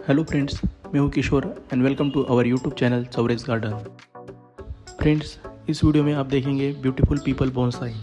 Hello friends, मैं हूं Kishore and welcome to our YouTube channel Chaure's garden. Friends, इस video में आप देखेंगे beautiful people bonsai.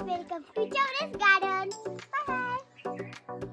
Welcome to Chaure's Garden. Bye.